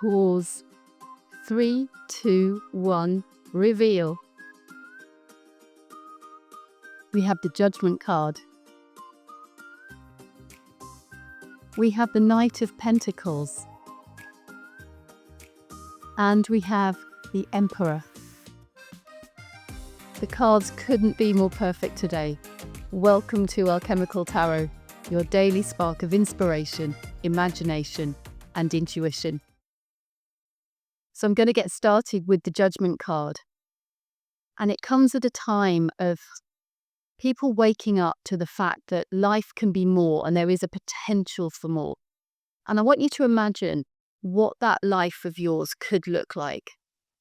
pause. 3, 2, 1, reveal. We have the Judgment card. We have the Knight of Pentacles. And we have the Emperor. The cards couldn't be more perfect today. Welcome to Alchemical Tarot, your daily spark of inspiration, imagination, and intuition. So I'm going to get started with the Judgment card. And it comes at a time of people waking up to the fact that life can be more and there is a potential for more. And I want you to imagine what that life of yours could look like.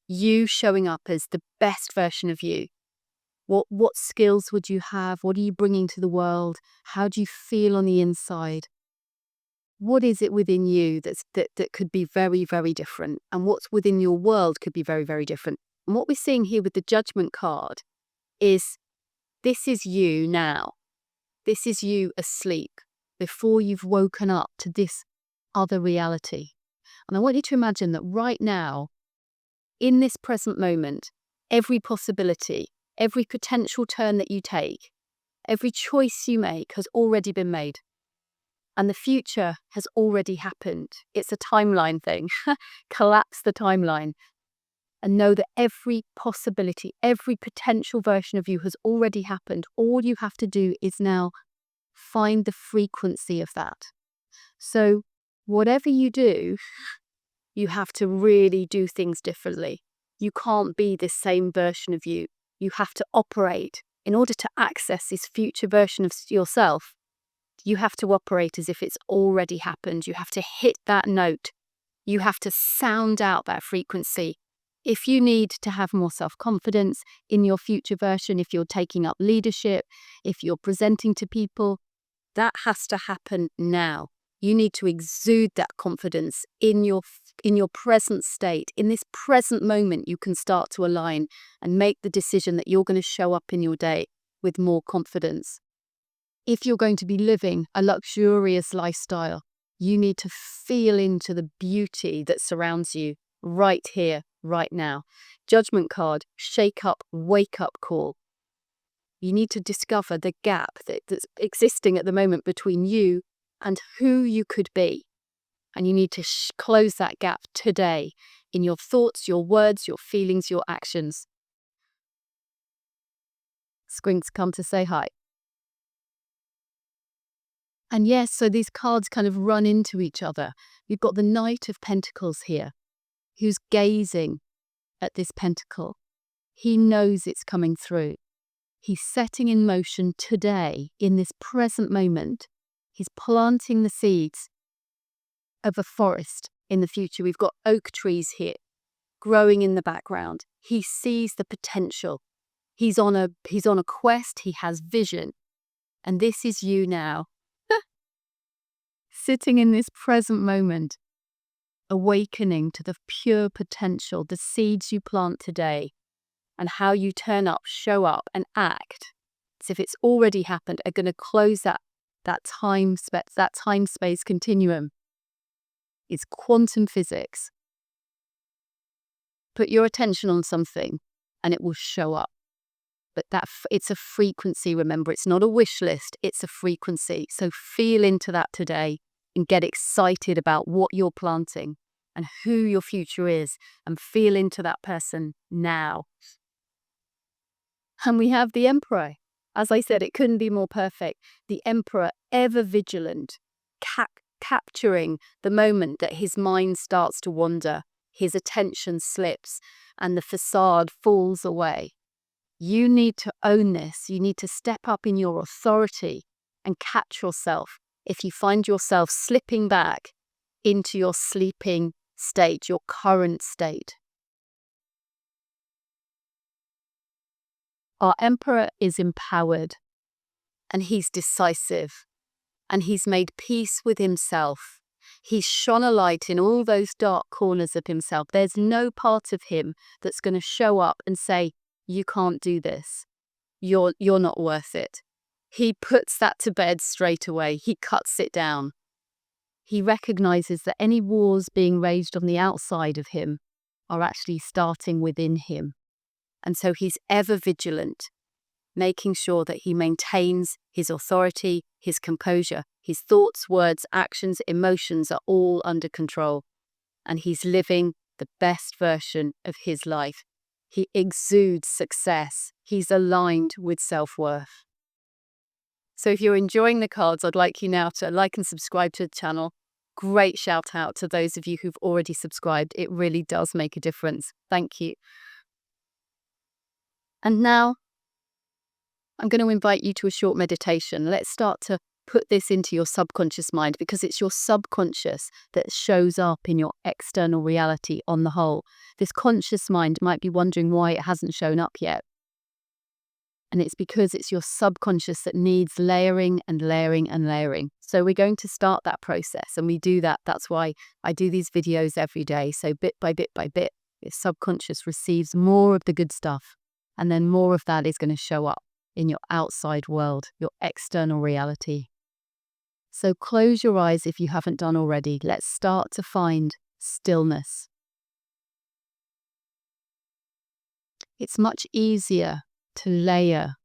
You showing up as the best version of you. What skills would you have? What are you bringing to the world? How do you feel on the inside? What is it within you that could be very, very different? And what's within your world could be very, very different. And what we're seeing here with the Judgment card is this is you now. This is you asleep before you've woken up to this other reality. And I want you to imagine that right now, in this present moment, every possibility, every potential turn that you take, every choice you make has already been made. And the future has already happened. It's a timeline thing. Collapse the timeline. And know that every possibility, every potential version of you has already happened. All you have to do is now find the frequency of that. So whatever you do, you have to really do things differently. You can't be this same version of you. You have to operate. In order to access this future version of yourself, you have to operate as if it's already happened. You have to hit that note. You have to sound out that frequency. If you need to have more self-confidence in your future version, if you're taking up leadership, if you're presenting to people, that has to happen now. You need to exude that confidence in your present state. In this present moment, you can start to align and make the decision that you're going to show up in your day with more confidence. If you're going to be living a luxurious lifestyle, you need to feel into the beauty that surrounds you right here, right now. Judgment card, shake up, wake up call. You need to discover the gap that's existing at the moment between you and who you could be. And you need to close that gap today in your thoughts, your words, your feelings, your actions. Squinks come to say hi. And yes, so these cards kind of run into each other. You've got the Knight of Pentacles here, who's gazing at this pentacle. He knows it's coming through. He's setting in motion today, in this present moment. He's planting the seeds of a forest in the future. We've got oak trees here, growing in the background. He sees the potential. He's on a quest. He has vision. And this is you now. Sitting in this present moment, awakening to the pure potential, the seeds you plant today, and how you turn up, show up, and act as if it's already happened, are going to close that time space continuum. It's quantum physics. Put your attention on something, and it will show up. But it's a frequency. Remember, it's not a wish list. It's a frequency. So feel into that today. And get excited about what you're planting and who your future is, and feel into that person now. And we have the Emperor. As I said, it couldn't be more perfect. The Emperor, ever vigilant, capturing the moment that his mind starts to wander, his attention slips, and the facade falls away. You need to own this. You need to step up in your authority and catch yourself. If you find yourself slipping back into your sleeping state, your current state. Our Emperor is empowered, and he's decisive, and he's made peace with himself. He's shone a light in all those dark corners of himself. There's no part of him that's going to show up and say, you can't do this. You're not worth it. He puts that to bed straight away. He cuts it down. He recognizes that any wars being waged on the outside of him are actually starting within him. And so he's ever vigilant, making sure that he maintains his authority, his composure, his thoughts, words, actions, emotions are all under control. And he's living the best version of his life. He exudes success. He's aligned with self-worth. So if you're enjoying the cards, I'd like you now to like and subscribe to the channel. Great shout out to those of you who've already subscribed. It really does make a difference. Thank you. And now I'm going to invite you to a short meditation. Let's start to put this into your subconscious mind, because it's your subconscious that shows up in your external reality on the whole. This conscious mind might be wondering why it hasn't shown up yet. And it's because it's your subconscious that needs layering and layering and layering. So we're going to start that process, and we do that. That's why I do these videos every day. So bit by bit by bit, your subconscious receives more of the good stuff, and then more of that is going to show up in your outside world, your external reality. So close your eyes if you haven't done already. Let's start to find stillness. It's much easier to layer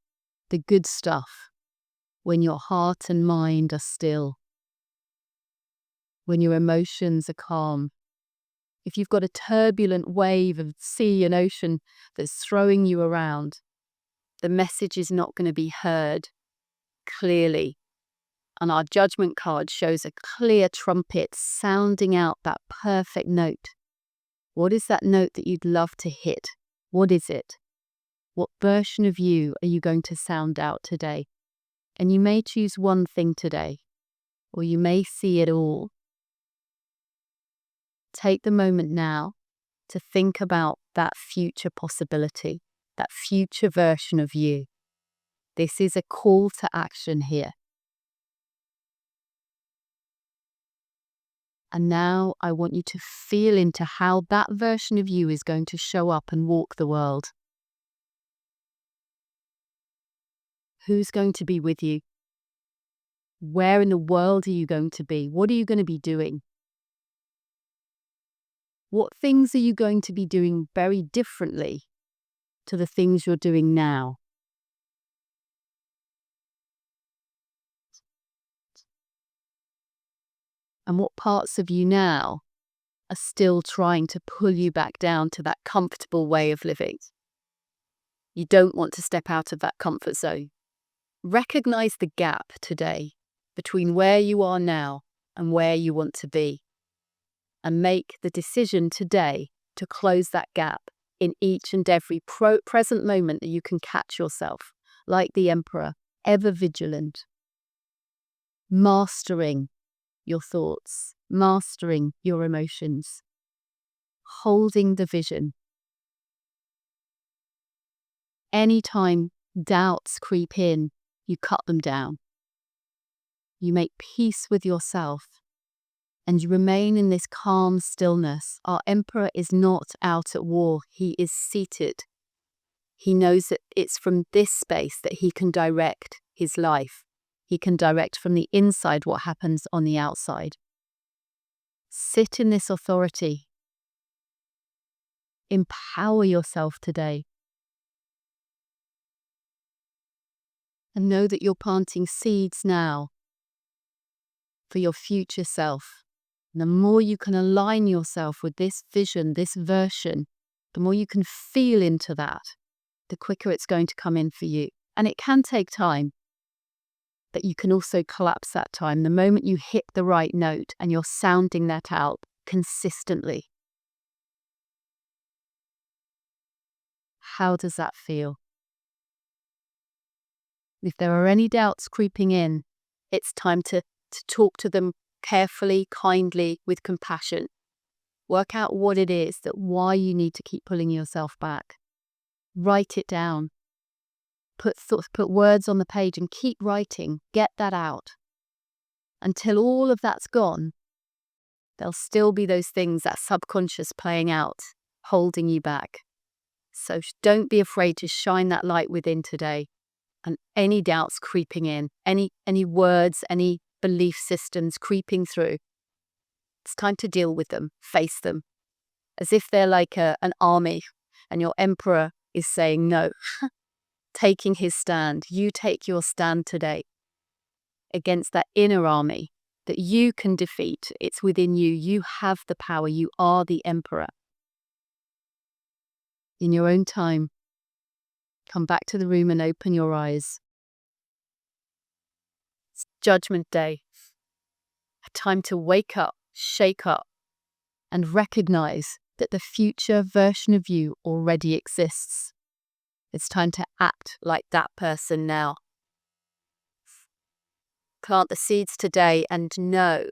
the good stuff when your heart and mind are still, when your emotions are calm. If you've got a turbulent wave of sea and ocean that's throwing you around, the message is not going to be heard clearly. And our Judgment card shows a clear trumpet sounding out that perfect note. What is that note that you'd love to hit? What is it? What version of you are you going to sound out today? And you may choose one thing today, or you may see it all. Take the moment now to think about that future possibility, that future version of you. This is a call to action here. And now I want you to feel into how that version of you is going to show up and walk the world. Who's going to be with you? Where in the world are you going to be? What are you going to be doing? What things are you going to be doing very differently to the things you're doing now? And what parts of you now are still trying to pull you back down to that comfortable way of living? You don't want to step out of that comfort zone. Recognize the gap today between where you are now and where you want to be. And make the decision today to close that gap in each and every present moment that you can catch yourself, like the Emperor, ever vigilant, mastering your thoughts, mastering your emotions, holding the vision. Anytime doubts creep in, you cut them down. You make peace with yourself, and you remain in this calm stillness. Our Emperor is not out at war. He is seated. He knows that it's from this space that he can direct his life. He can direct from the inside what happens on the outside. Sit in this authority. Empower yourself today. And know that you're planting seeds now for your future self. And the more you can align yourself with this vision, this version, the more you can feel into that, the quicker it's going to come in for you. And it can take time, but you can also collapse that time the moment you hit the right note and you're sounding that out consistently. How does that feel? If there are any doubts creeping in, it's time to talk to them carefully, kindly, with compassion. Work out what it is, why you need to keep pulling yourself back. Write it down. Put words on the page and keep writing. Get that out. Until all of that's gone, there'll still be those things, that subconscious playing out, holding you back. So don't be afraid to shine that light within today. And any doubts creeping in, any words, any belief systems creeping through, It's time to deal with them, face them, as if they're like an army, and your emperor is saying no, taking his stand. You take your stand today against that inner army that you can defeat. It's within you. You have the power. You are the emperor. In your own time, come back to the room and open your eyes. It's Judgment Day. A time to wake up, shake up, and recognize that the future version of you already exists. It's time to act like that person now. Plant the seeds today and know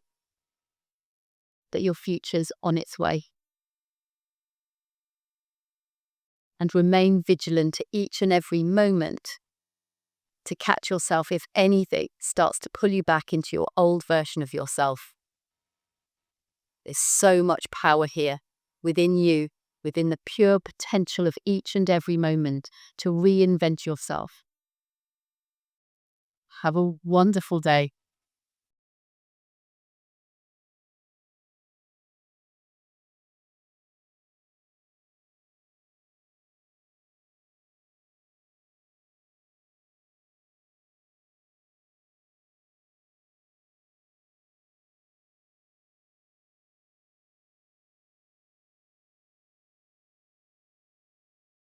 that your future's on its way. And remain vigilant each and every moment to catch yourself if anything starts to pull you back into your old version of yourself. There's so much power here within you, within the pure potential of each and every moment to reinvent yourself. Have a wonderful day.